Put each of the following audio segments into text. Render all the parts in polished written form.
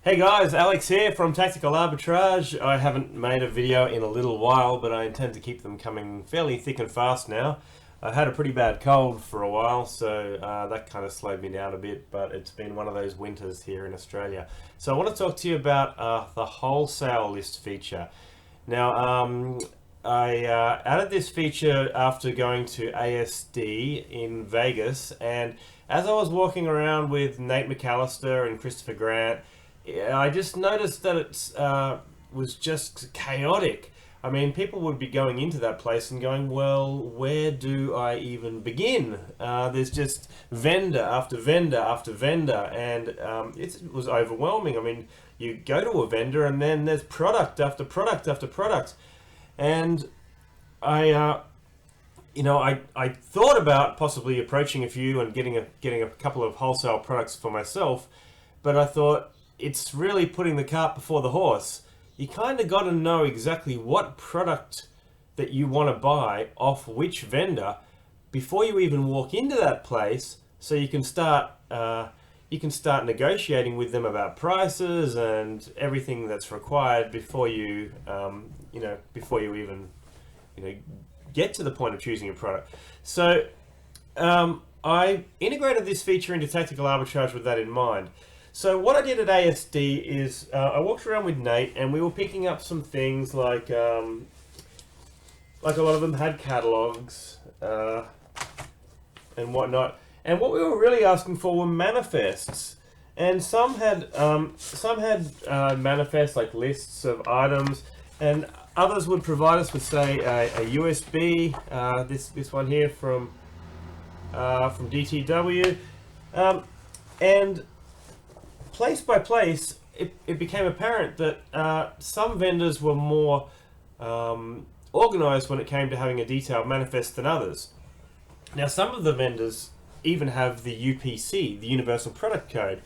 Hey guys, Alex here from Tactical Arbitrage. I haven't made a video in a little while, but I intend to keep them coming fairly thick and fast now. I had a pretty bad cold for a while, so that kind of slowed me down a bit, but it's been one of those winters here in Australia. So I want to talk to you about the Wholesale List feature. Now, I added this feature after going to ASD in Vegas, and as I was walking around with Nate McAllister and Christopher Grant, I just noticed that it was just chaotic. I mean, people would be going into that place and going, well, where do I even begin? There's just vendor after vendor after vendor, and it was overwhelming. I mean, you go to a vendor and then there's product after product after product. And I thought about possibly approaching a few and getting a couple of wholesale products for myself, but I thought, it's really putting the cart before the horse. You kind of got to know exactly what product that you want to buy off which vendor before you even walk into that place, so you can start negotiating with them about prices and everything that's required before you even get to the point of choosing a product. So I integrated this feature into Tactical Arbitrage with that in mind. So what I did at ASD is I walked around with Nate, and we were picking up some things like a lot of them had catalogs and whatnot. And what we were really asking for were manifests, and some had manifests like lists of items, and others would provide us with, say, a USB. This one here from DTW, and place by place, it became apparent that some vendors were more organized when it came to having a detailed manifest than others. Now, some of the vendors even have the UPC, the Universal Product Code,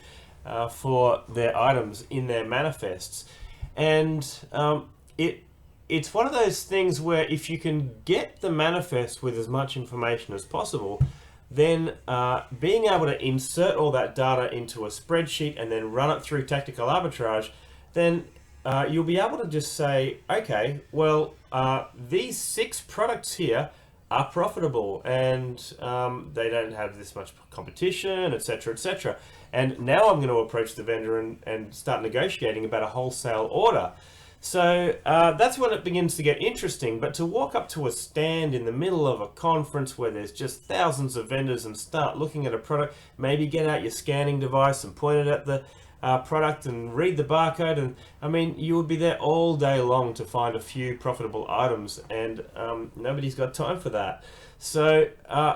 for their items in their manifests. And it's one of those things where if you can get the manifest with as much information as possible, then being able to insert all that data into a spreadsheet and then run it through Tactical Arbitrage, then you'll be able to just say, okay, well, these 6 products here are profitable, and they don't have this much competition, etc., etc. And now I'm going to approach the vendor and start negotiating about a wholesale order. So that's when it begins to get interesting. But to walk up to a stand in the middle of a conference where there's just thousands of vendors and start looking at a product, maybe get out your scanning device and point it at the product and read the barcode, and I mean, you would be there all day long to find a few profitable items, and nobody's got time for that. So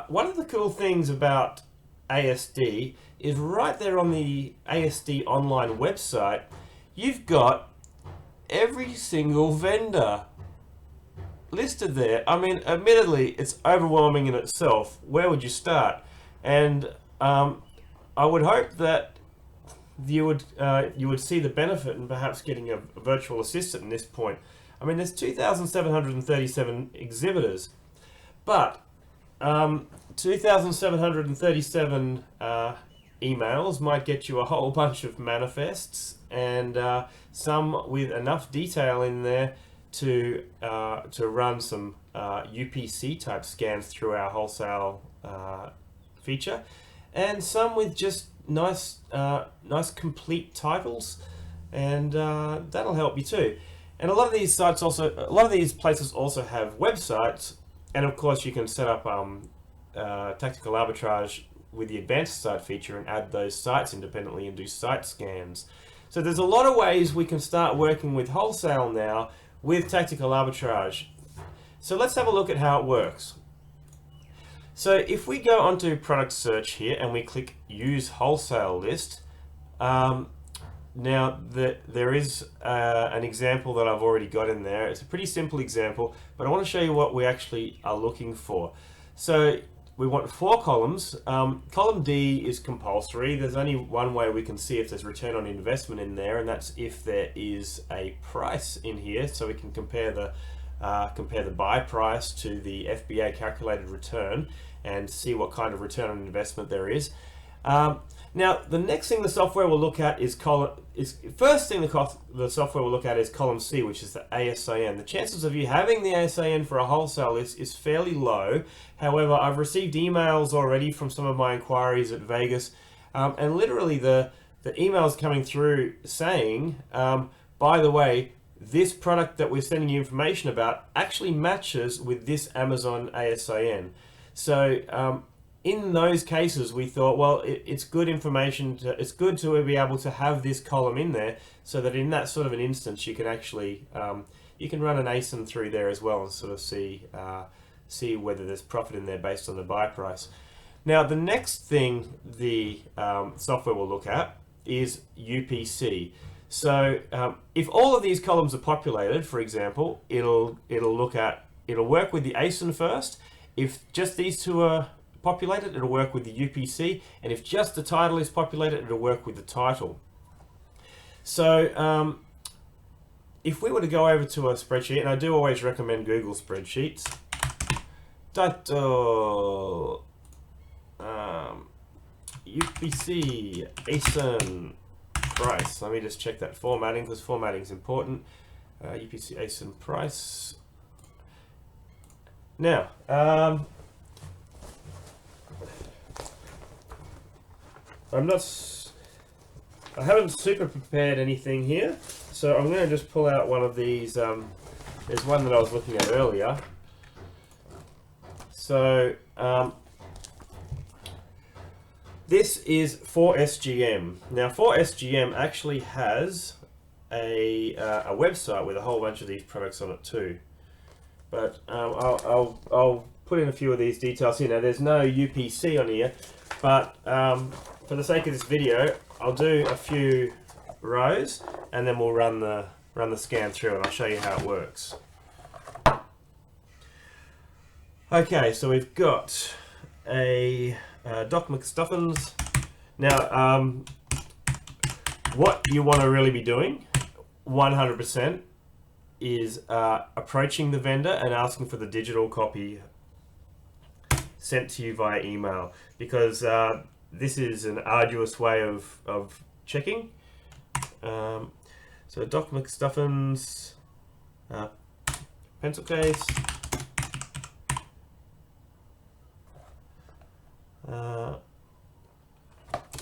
one of the cool things about ASD is right there on the ASD online website, you've got every single vendor listed there. I mean, admittedly, it's overwhelming in itself. Where would you start? And I would hope that you would see the benefit in perhaps getting a virtual assistant at this point. I mean, there's 2,737 exhibitors, but 2,737 emails might get you a whole bunch of manifests, and some with enough detail in there to run some UPC type scans through our wholesale feature, and some with just nice complete titles, and that'll help you too. And a lot of these places also have websites, and of course you can set up Tactical Arbitrage with the advanced site feature and add those sites independently and do site scans. So there's a lot of ways we can start working with wholesale now with Tactical Arbitrage. So let's have a look at how it works. So if we go onto product search here and we click use wholesale list, now there is an example that I've already got in there. It's a pretty simple example, but I want to show you what we actually are looking for. So we want 4 columns. Column D is compulsory. There's only one way we can see if there's return on investment in there, and that's if there is a price in here, so we can compare the buy price to the FBA calculated return and see what kind of return on investment there is. Now, the next thing the software will look at is first thing the software will look at is column C, which is the ASIN. The chances of you having the ASIN for a wholesale list is fairly low. However, I've received emails already from some of my inquiries at Vegas, and literally the emails coming through saying, by the way, this product that we're sending you information about actually matches with this Amazon ASIN. So in those cases, we thought, well, it's good information. It's good to be able to have this column in there, so that in that sort of an instance, you can actually you can run an ASIN through there as well and sort of see whether there's profit in there based on the buy price. Now, the next thing the software will look at is UPC. So if all of these columns are populated, for example, it'll work with the ASIN first. If just these two are populated, it'll work with the UPC, and if just the title is populated, it'll work with the title. So if we were to go over to a spreadsheet, and I do always recommend Google spreadsheets, title, UPC, ASIN, price. Let me just check that formatting, because formatting is important. UPC, ASIN, price. Now, I haven't super prepared anything here, so I'm going to just pull out one of these. There's one that I was looking at earlier. So this is 4SGM. Now, 4SGM actually has a website with a whole bunch of these products on it too. But I'll put in a few of these details here. Now, there's no UPC on here, but for the sake of this video, I'll do a few rows, and then we'll run the scan through, and I'll show you how it works. Okay, so we've got a Doc McStuffins. Now, what you want to really be doing, 100%, is approaching the vendor and asking for the digital copy sent to you via email, because this is an arduous way of checking. So Doc McStuffins pencil case.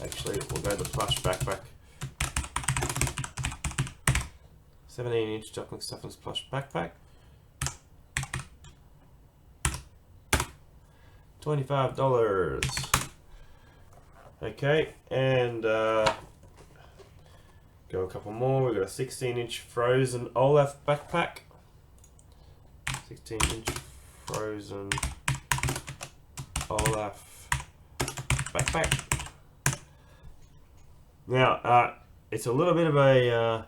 Actually, we'll go to the plush backpack. 17-inch Doc McStuffins plush backpack. $25. Okay, and go a couple more. We've got a 16-inch frozen Olaf backpack. 16-inch frozen Olaf backpack. Now, it's a little bit of a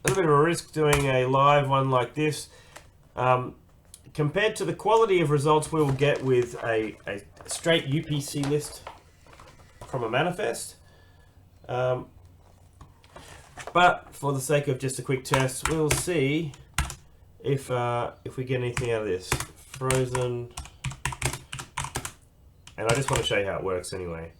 risk doing a live one like this. Compared to the quality of results we will get with a straight UPC list from a manifest. But for the sake of just a quick test, we'll see if we get anything out of this. Frozen. And I just want to show you how it works anyway.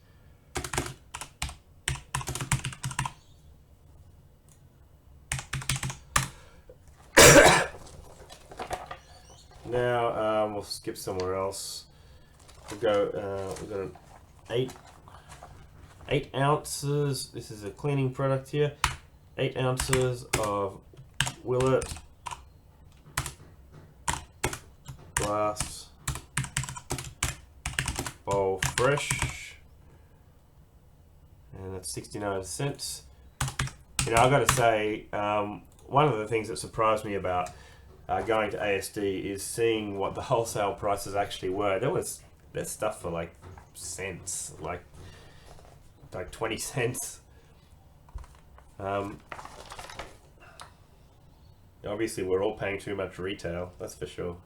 Now we'll skip somewhere else. We'll go. We've got an 8 ounces. This is a cleaning product here. 8 ounces of Willet glass bowl fresh, and that's 69 cents. You know, I've got to say, one of the things that surprised me about going to ASD is seeing what the wholesale prices actually were. There's stuff for like cents, like 20 cents. Obviously, we're all paying too much retail, that's for sure.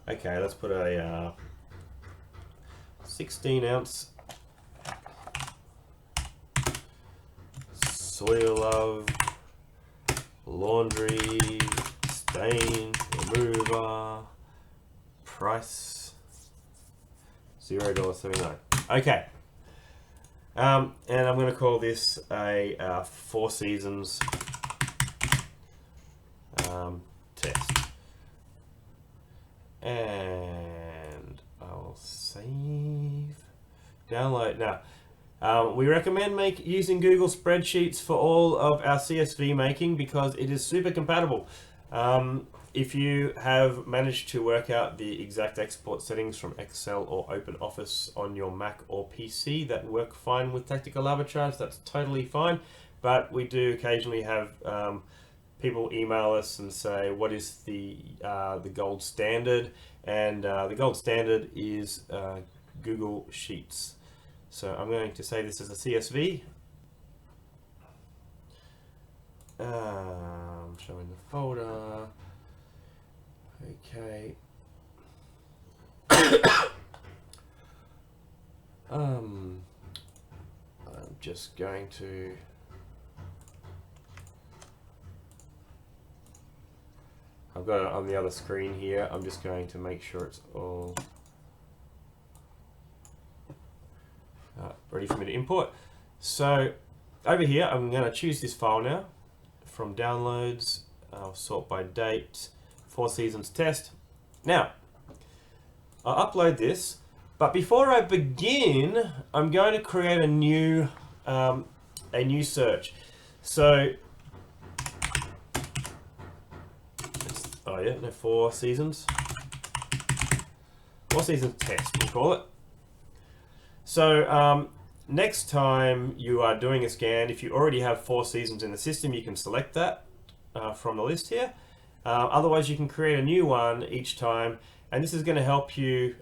Okay, let's put a 16-ounce Soil Love laundry stain remover price $0.79. Okay. And I'm going to call this a Four Seasons test. And I'll save, download. Now, we recommend using Google Spreadsheets for all of our CSV making because it is super compatible. If you have managed to work out the exact export settings from Excel or OpenOffice on your Mac or PC that work fine with Tactical Arbitrage, that's totally fine. But we do occasionally have people email us and say, what is the gold standard? And the gold standard is Google Sheets. So I'm going to save this as a CSV. I'm showing the folder. Okay. I'm just going to I've got it on the other screen here. I'm just going to make sure it's all ready for me to import. So over here, I'm going to choose this file now from downloads. I'll sort by date, Four Seasons test. Now, I'll upload this, but before I begin, I'm going to create a new search. So, Four Seasons. Four Seasons test, we'll call it. So, next time you are doing a scan, if you already have Four Seasons in the system, you can select that from the list here. Otherwise, you can create a new one each time, and this is going to help you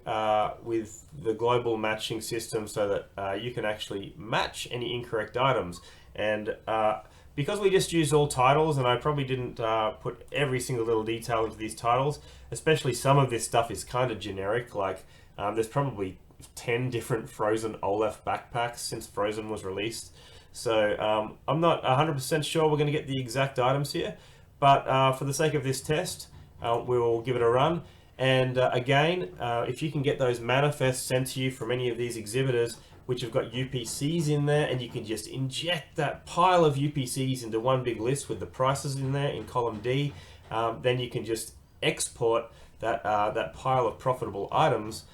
with the global matching system so that you can actually match any incorrect items. And because we just used all titles, and I probably didn't put every single little detail into these titles, especially some of this stuff is kind of generic, like there's probably 10 different Frozen Olaf backpacks since Frozen was released. So I'm not 100% sure we're going to get the exact items here, but for the sake of this test, we will give it a run. And again, if you can get those manifests sent to you from any of these exhibitors, which have got UPCs in there, and you can just inject that pile of UPCs into one big list with the prices in there in column D, then you can just export that pile of profitable items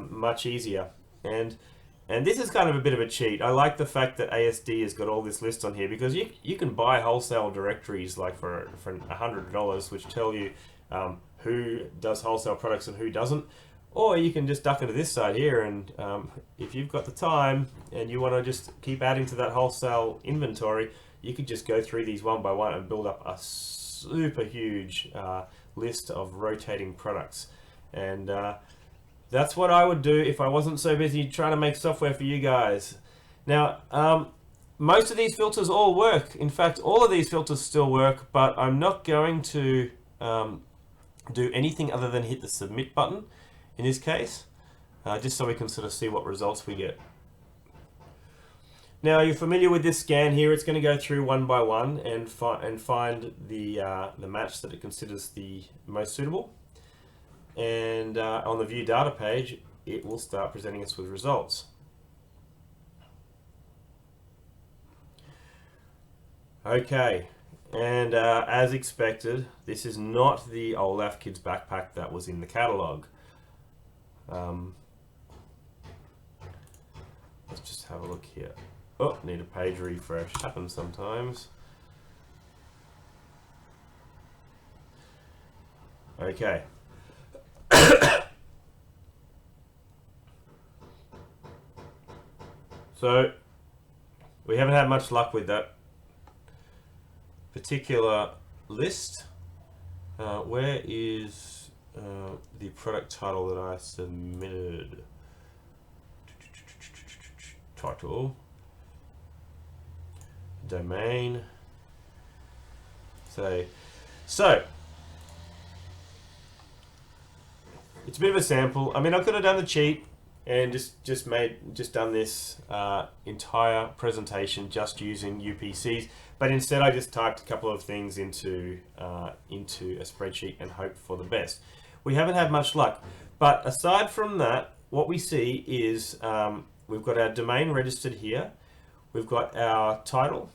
much easier. And this is kind of a bit of a cheat. I like the fact that ASD has got all this list on here, because you can buy wholesale directories like for $100, which tell you who does wholesale products and who doesn't. Or you can just duck into this side here, and if you've got the time and you want to just keep adding to that wholesale inventory, you could just go through these one by one and build up a super huge list of rotating products. And that's what I would do if I wasn't so busy trying to make software for you guys. Now, most of these filters all work. In fact, all of these filters still work, but I'm not going to do anything other than hit the submit button in this case, just so we can sort of see what results we get. Now, you're familiar with this scan here. It's going to go through one by one and find the match that it considers the most suitable. And on the view data page, it will start presenting us with results. Okay, and as expected, this is not the Olaf Kids backpack that was in the catalog. Let's just have a look here. Oh, need a page refresh. Happens sometimes. Okay. So, we haven't had much luck with that particular list. Where is the product title that I submitted? Title, domain. So it's a bit of a sample. I mean, I could have done the cheat and just done this entire presentation just using UPCs, but instead I just typed a couple of things into a spreadsheet and hoped for the best. We haven't had much luck, but aside from that, what we see is we've got our domain registered here, we've got our title,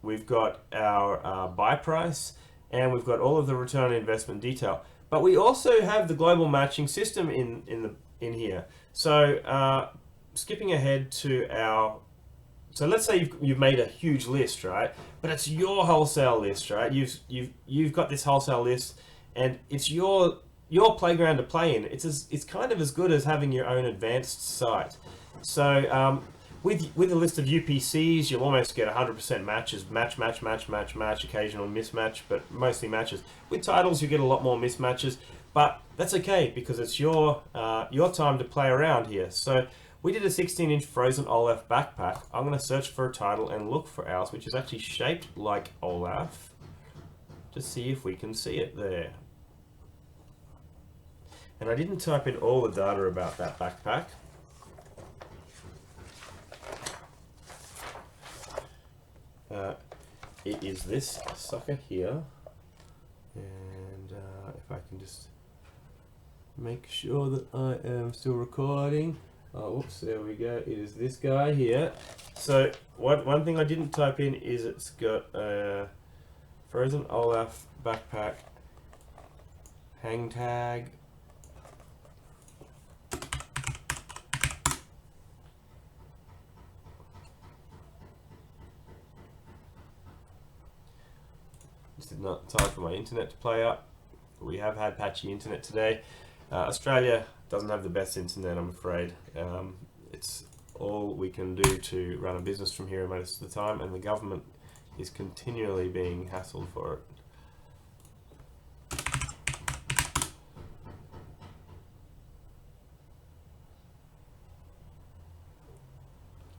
we've got our buy price, and we've got all of the return on investment detail. But we also have the global matching system in here. So skipping ahead to our, so let's say you've made a huge list, right? But it's your wholesale list, right? You've got this wholesale list, and it's your playground to play in. It's kind of as good as having your own advanced site. So with a list of UPCs, you'll almost get 100% matches, match, occasional mismatch, but mostly matches. With titles, you get a lot more mismatches, but that's okay because it's your time to play around here. So we did a 16-inch frozen Olaf backpack. I'm going to search for a title and look for ours, which is actually shaped like Olaf, to see if we can see it there. And I didn't type in all the data about that backpack. It is this sucker here, and if I can just make sure that I am still recording. Oh, whoops, there we go. It is this guy here. So one thing I didn't type in is it's got a frozen Olaf backpack hang tag. Just did not time for my internet to play up. We have had patchy internet today. Australia doesn't have the best internet, I'm afraid. It's all we can do to run a business from here most of the time, and the government is continually being hassled for it.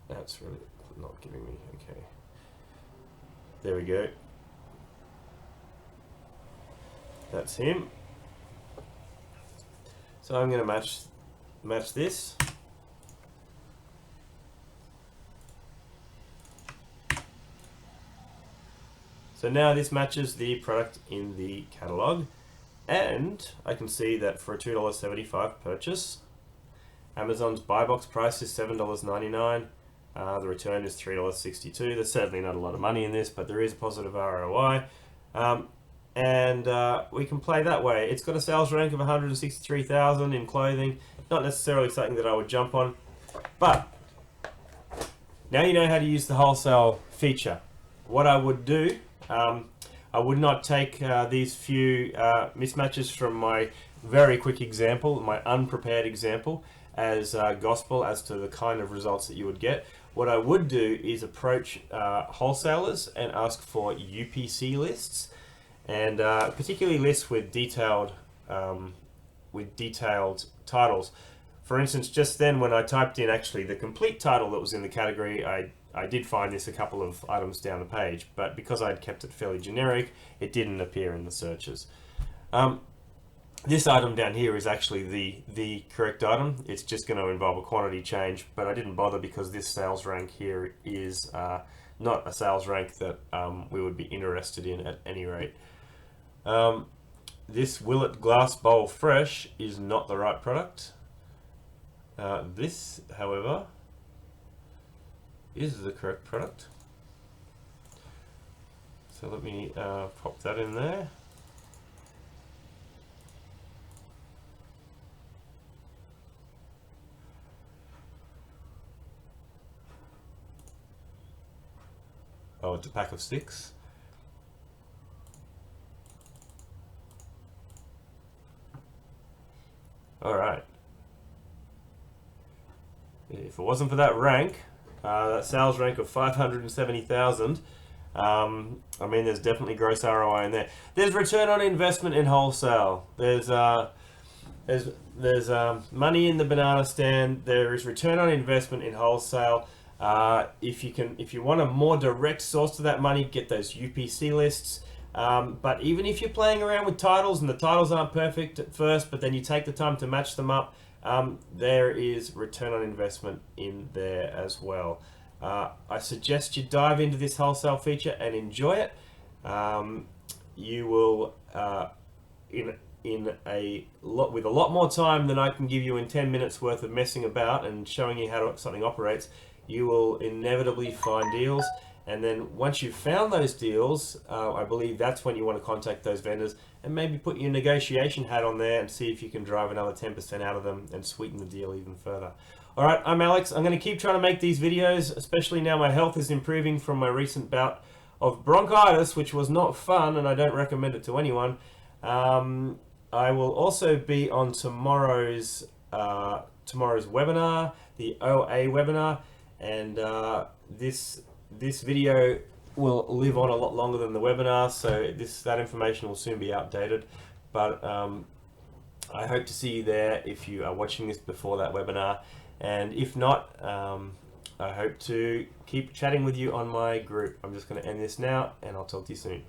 That's really not giving me, okay. There we go. That's him. So I'm going to match this. So now this matches the product in the catalog, and I can see that for a $2.75 purchase, Amazon's buy box price is $7.99. The return is $3.62. There's certainly not a lot of money in this, but there is a positive ROI. And we can play that way. It's got a sales rank of 163,000 in clothing. Not necessarily something that I would jump on, but now you know how to use the wholesale feature. What I would do, I would not take these few mismatches from my very quick example, my unprepared example, as gospel as to the kind of results that you would get. What I would do is approach wholesalers and ask for UPC lists, and particularly lists with detailed titles. For instance, just then when I typed in actually the complete title that was in the category, I did find this a couple of items down the page, but because I'd kept it fairly generic, it didn't appear in the searches. This item down here is actually the correct item. It's just going to involve a quantity change, but I didn't bother because this sales rank here is not a sales rank that we would be interested in at any rate. This Willet Glass Bowl Fresh is not the right product. This, however, is the correct product. So let me pop that in there. Oh, it's a pack of 6. All right. If it wasn't for that rank, that sales rank of 570,000, I mean, there's definitely gross ROI in there. There's return on investment in wholesale. There's money in the banana stand. There is return on investment in wholesale. If you want a more direct source to that money, get those UPC lists. But even if you're playing around with titles and the titles aren't perfect at first, but then you take the time to match them up, there is return on investment in there as well. I suggest you dive into this wholesale feature and enjoy it. You will, in with a lot more time than I can give you in 10 minutes worth of messing about and showing you how something operates, you will inevitably find deals. And then once you've found those deals, I believe that's when you want to contact those vendors and maybe put your negotiation hat on there and see if you can drive another 10% out of them and sweeten the deal even further. All right, I'm Alex. I'm going to keep trying to make these videos, especially now my health is improving from my recent bout of bronchitis, which was not fun, and I don't recommend it to anyone. I will also be on tomorrow's webinar, the OA webinar, and this video will live on a lot longer than the webinar, so that information will soon be outdated. But I hope to see you there if you are watching this before that webinar, and if not, I hope to keep chatting with you on my group. I'm just going to end this now, and I'll talk to you soon.